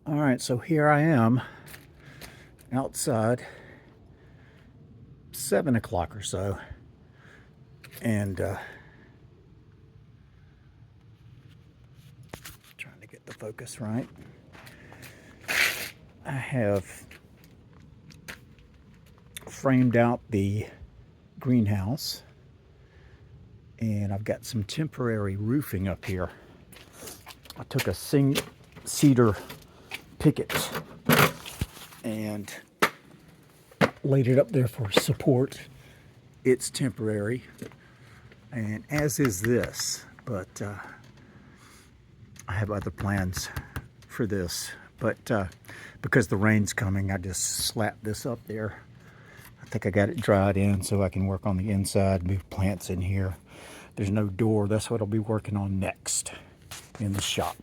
All right, so here I am outside, 7 o'clock or so, and trying to get the focus right. I have framed out the greenhouse, and I've got some temporary roofing up here. I took a cedar picket and laid it up there for support. It's temporary, and as is this, but I have other plans for this. But because the rain's coming, I just slapped this up there. I think I got it dried in so I can work on the inside, move plants in here. There's no door. That's what I'll be working on next in the shop.